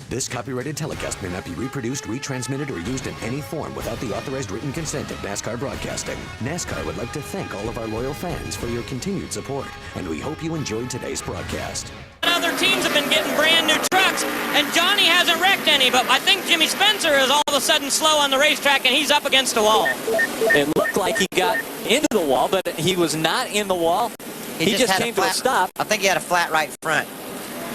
This copyrighted telecast may not be reproduced, retransmitted, or used in any form without the authorized written consent of NASCAR Broadcasting. NASCAR would like to thank all of our loyal fans for your continued support, and we hope you enjoyed today's broadcast. Other teams have been getting brand new trucks, and Johnny hasn't wrecked any, but I think Jimmy Spencer is all of a sudden slow on the racetrack, and he's up against the wall. It looked like he got into the wall, but he was not in the wall. He just came to a stop. I think he had a flat right front.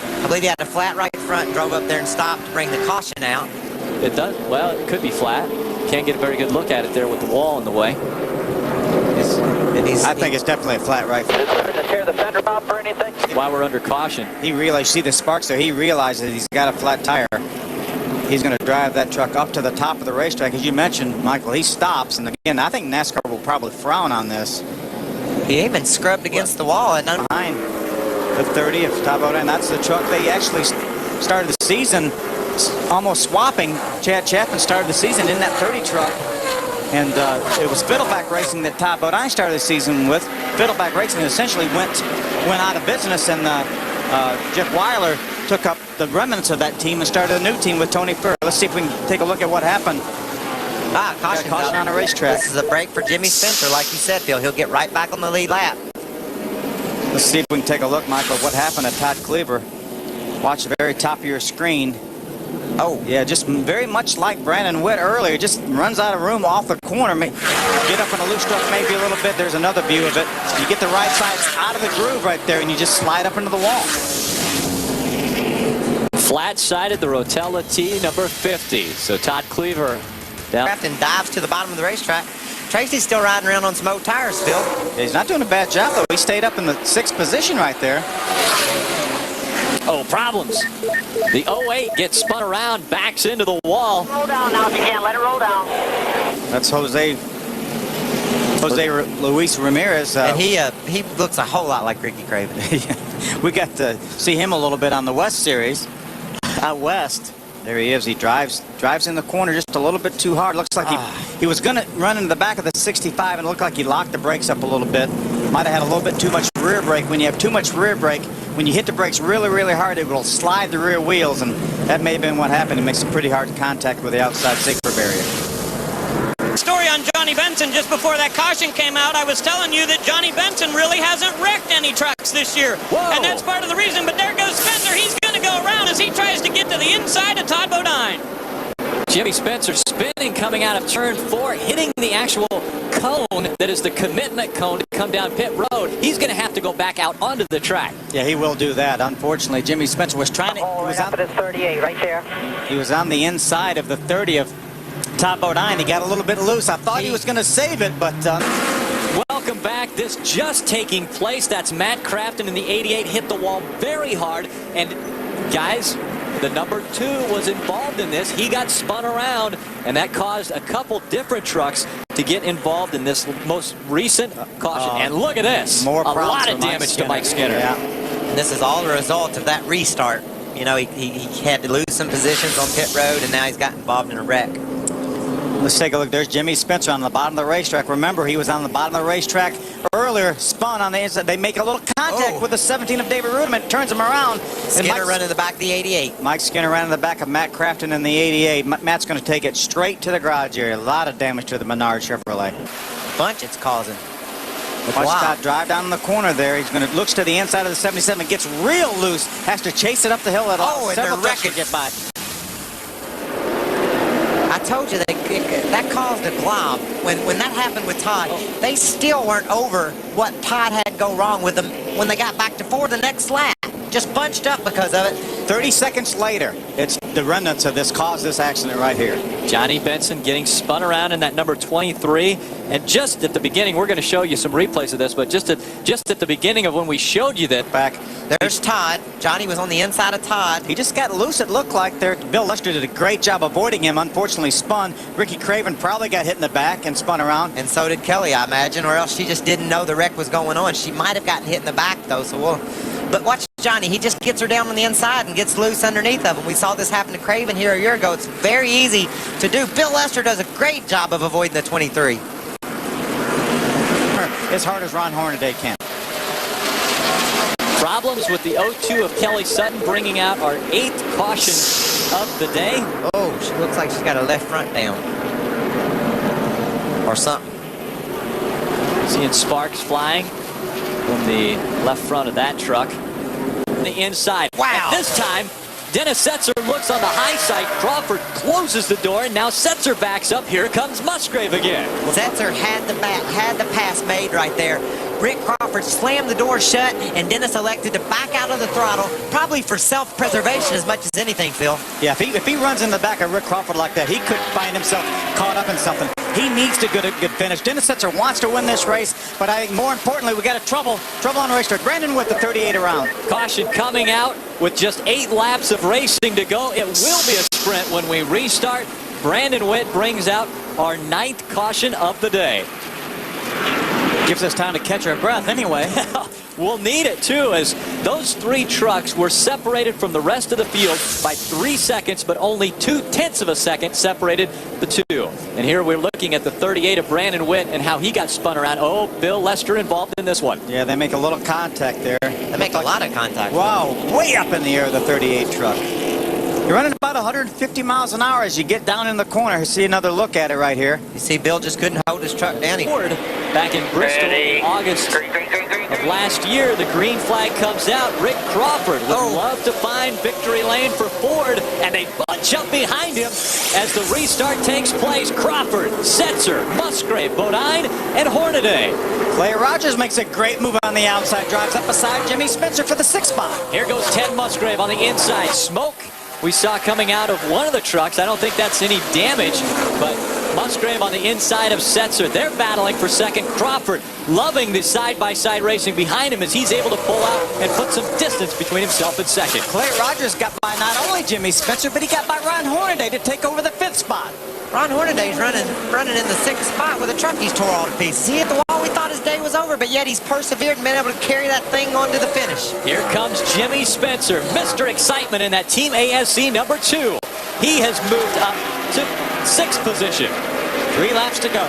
I believe he had a flat right front and drove up there and stopped to bring the caution out. It does. Well, it could be flat. Can't get a very good look at it there with the wall in the way. I think it's definitely a flat right front. To tear the fender off or anything? While we're under caution. He realized, see the sparks there, he realizes he's got a flat tire. He's going to drive that truck up to the top of the racetrack. As you mentioned, Michael, he stops. And again, I think NASCAR will probably frown on this. He even scrubbed against the wall. And behind the 30 of Tabo, and that's the truck they actually started the season almost swapping. Chad Chapman started the season in that 30 truck. And it was Fiddleback Racing that Todd Bodine started the season with. Fiddleback Racing essentially went out of business, and Jeff Weiler took up the remnants of that team and started a new team with Tony Furr. Let's see if we can take a look at what happened. Caution on the racetrack. This is a break for Jimmy Spencer, like you said, Phil. He'll get right back on the lead lap. Let's see if we can take a look, Michael, at what happened to Todd Cleaver. Watch the very top of your screen. Oh, yeah, just very much like Brandon Witt earlier. Just runs out of room off the corner. Get up on a loose truck maybe a little bit. There's another view of it. You get the right sides out of the groove right there, and you just slide up into the wall. Flat-sided, the Rotella T, number 50. So Todd Cleaver down. Crafton dives to the bottom of the racetrack. Tracy's still riding around on some old tires, Phil. Yeah, he's not doing a bad job, though. He stayed up in the 6th position right there. Oh, problems. The 08 gets spun around, backs into the wall. Roll down now if you can. Let it roll down. That's Jose Luis Ramirez. And he looks a whole lot like Ricky Craven. We got to see him a little bit on the West Series. Out west. There he is. He drives in the corner just a little bit too hard. Looks like he was going to run into the back of the 65, and it looked like he locked the brakes up a little bit. Might have had a little bit too much rear brake. When you have too much rear brake, when you hit the brakes really, really hard, it will slide the rear wheels, and that may have been what happened. It makes some pretty hard contact with the outside safety barrier. Story on Johnny Benson. Just before that caution came out, I was telling you that Johnny Benson really hasn't wrecked any trucks this year. Whoa. And that's part of the reason. But there goes Spencer. He's going to go around as he tries to get to the inside of Todd Bodine. Jimmy Spencer spinning coming out of turn 4, hitting the actual cone that is the commitment cone to come down pit road. He's going to have to go back out onto the track. Yeah, he will do that. Unfortunately, Jimmy Spencer was trying to... Oh, right up at his 38 right there. He was on the inside of the 30 of Todd Bodine. He got a little bit loose. I thought he was going to save it, but... Welcome back. This just taking place. That's Matt Crafton in the 88. Hit the wall very hard. And, guys, the number 2 was involved in this. He got spun around, and that caused a couple different trucks to get involved in this most recent caution. And look at this. More a lot of damage to Mike Skinner. Yeah. And this is all the result of that restart. You know, he had to lose some positions on pit road, and now he's got involved in a wreck. Let's take a look. There's Jimmy Spencer on the bottom of the racetrack. Remember, he was on the bottom of the racetrack earlier, spun on the inside. They make a little contact with the 17 of David Rudiman, turns him around. Skinner running the back of the 88. Mike Skinner ran in the back of Matt Crafton in the 88. Matt's going to take it straight to the garage area. A lot of damage to the Menard Chevrolet. Bunch it's causing. Watch Todd drive down in the corner there. He's going to looks to the inside of the 77, gets real loose, has to chase it up the hill at all. And they're wrecking. Get by. I told you that caused a glob. When that happened with Todd, they still weren't over what Todd had go wrong with them when they got back to 4 the next lap. Just bunched up because of it. 30 seconds later, it's the remnants of this caused this accident right here. Johnny Benson getting spun around in that number 23. And just at the beginning, we're going to show you some replays of this, but just at the beginning of when we showed you that back. There's Todd. Johnny was on the inside of Todd. He just got loose, it looked like there. Bill Lester did a great job avoiding him. Unfortunately spun. Ricky Craven probably got hit in the back and spun around. And so did Kelly, I imagine, or else she just didn't know the wreck was going on. She might have gotten hit in the back, though, so But watch Johnny. He just gets her down on the inside and gets loose underneath of him. We saw this happen to Craven here a year ago. It's very easy to do. Bill Lester does a great job of avoiding the 23. As hard as Ron Hornaday can. Problems with the 0-2 of Kelly Sutton, bringing out our 8th caution of the day. Oh, she looks like she's got her left front down. Or something. Seeing sparks flying from the left front of that truck. The inside. Wow. And this time, Dennis Setzer looks on the high side. Crawford closes the door, and now Setzer backs up. Here comes Musgrave again. Setzer had the pass made right there. Rick Crawford slammed the door shut, and Dennis elected to back out of the throttle, probably for self-preservation as much as anything, Phil. Yeah, if he runs in the back of Rick Crawford like that, he could find himself caught up in something. He needs to get a good finish. Dennis Setzer wants to win this race, but I think more importantly, we got a trouble on the racetrack. Brandon with the 38 around. Caution coming out with just 8 laps of racing to go. It will be a sprint when we restart. Brandon Witt brings out our 9th caution of the day. Gives us time to catch our breath anyway. We'll need it too, as those 3 trucks were separated from the rest of the field by 3 seconds, but only 0.2 of a second separated the 2. And here we're looking at the 38 of Brandon Witt and how he got spun around. Oh, Bill Lester involved in this one. Yeah, they make a little contact there. They make a lot of contact. Wow, way up in the air, the 38 truck. You're running about 150 miles an hour as you get down in the corner. See another look at it right here. You see, Bill just couldn't hold his truck down. Ford back in Bristol in August of last year. The green flag comes out. Rick Crawford would love to find victory lane for Ford, and they bunch up behind him as the restart takes place. Crawford, Setzer, Musgrave, Bodine, and Hornaday. Clay Rogers makes a great move on the outside, drives up beside Jimmy Spencer for the 6th spot. Here goes Ted Musgrave on the inside. Smoke we saw coming out of one of the trucks. I don't think that's any damage, but Musgrave on the inside of Setzer. They're battling for second. Crawford loving the side-by-side racing behind him as he's able to pull out and put some distance between himself and second. Clay Rogers got by not only Jimmy Spencer, but he got by Ron Hornaday to take over the 5th spot. Ron Hornaday's running in the 6th spot with a truck he's tore all to pieces. He hit the wall. We thought his day was over, but yet he's persevered and been able to carry that thing on to the finish. Here comes Jimmy Spencer, Mr. Excitement in that Team ASC number 2. He has moved up to 6th position. 3 laps to go.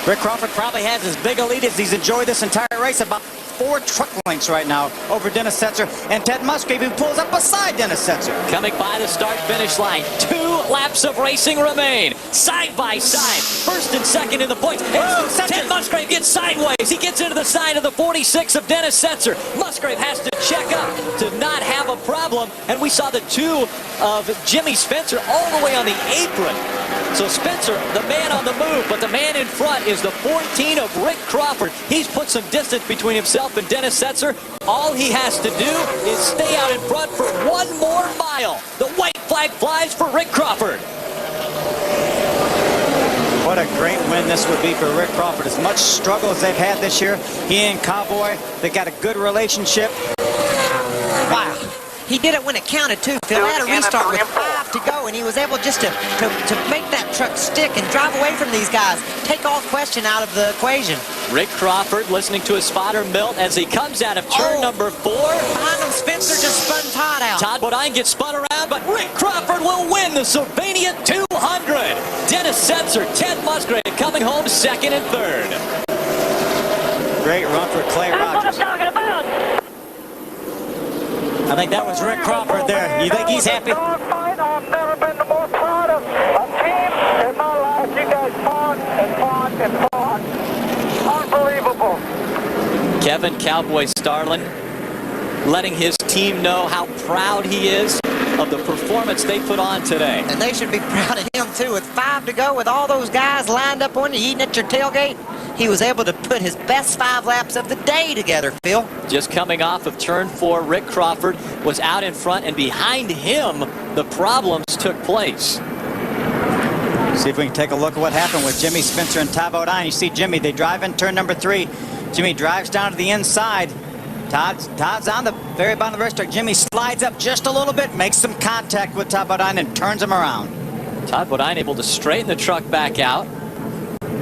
Rick Crawford probably has as big a lead as he's enjoyed this entire race, about 4 truck lengths right now over Dennis Setzer and Ted Musgrave, who pulls up beside Dennis Setzer. Coming by the start-finish line. 2 laps of racing remain. Side by side. First and second in the points. Ted Musgrave gets sideways. He gets into the side of the 46 of Dennis Setzer. Musgrave has to check up to not have a problem. And we saw the 2 of Jimmy Spencer all the way on the apron. So Spencer, the man on the move, but the man in front is the 14 of Rick Crawford. He's put some distance between himself and Dennis Setzer. All he has to do is stay out in front for 1 more mile. The white flag flies for Rick Crawford. What a great win this would be for Rick Crawford. As much struggle as they've had this year, he and Cowboy, they got a good relationship. Wow. He did it when it counted, too, Phil. He had a restart with 5 to go, and he was able just to make that truck stick and drive away from these guys. Take all question out of the equation. Rick Crawford listening to his spotter Milt as he comes out of turn number 4. Behind him, Spencer just spun Todd out. Todd Bodine gets spun around, but Rick Crawford will win the Sylvania 200. Dennis Setzer, Ted Musgrave coming home 2nd and 3rd. Great run for Clay Rogers. That's what I'm talking about. I think that was Rick Crawford there. You think he's happy? Dogfight. I've never been more proud of a team in my life. You guys fought and fought and fought. Unbelievable. Kevin Cowboy Starlin letting his team know how proud he is of the performance they put on today. And they should be proud of him, too. With 5 to go, with all those guys lined up on you, eating at your tailgate, he was able to put his best 5 laps of the day together, Phil. Just coming off of turn 4, Rick Crawford was out in front, and behind him, the problems took place. See if we can take a look at what happened with Jimmy Spencer and Todd Bodine. You see Jimmy, they drive in turn number 3. Jimmy drives down to the inside. Todd's on the very bottom of the racetrack. Jimmy slides up just a little bit, makes some contact with Todd Bodine and turns him around. Todd Bodine able to straighten the truck back out.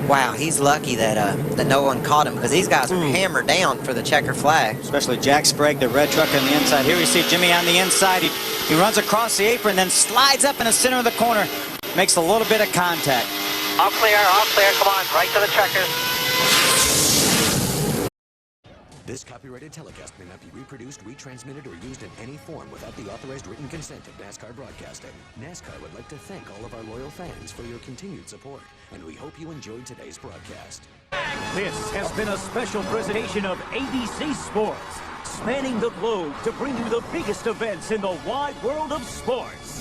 Wow, he's lucky that no one caught him, because these guys are hammered down for the checker flag. Especially Jack Sprague, the red truck on the inside. Here we see Jimmy on the inside. He runs across the apron, then slides up in the center of the corner. Makes a little bit of contact. All clear, come on, right to the checkers. This copyrighted telecast may not be reproduced, retransmitted, or used in any form without the authorized written consent of NASCAR Broadcasting. NASCAR would like to thank all of our loyal fans for your continued support, and we hope you enjoyed today's broadcast. This has been a special presentation of ABC Sports, spanning the globe to bring you the biggest events in the wide world of sports.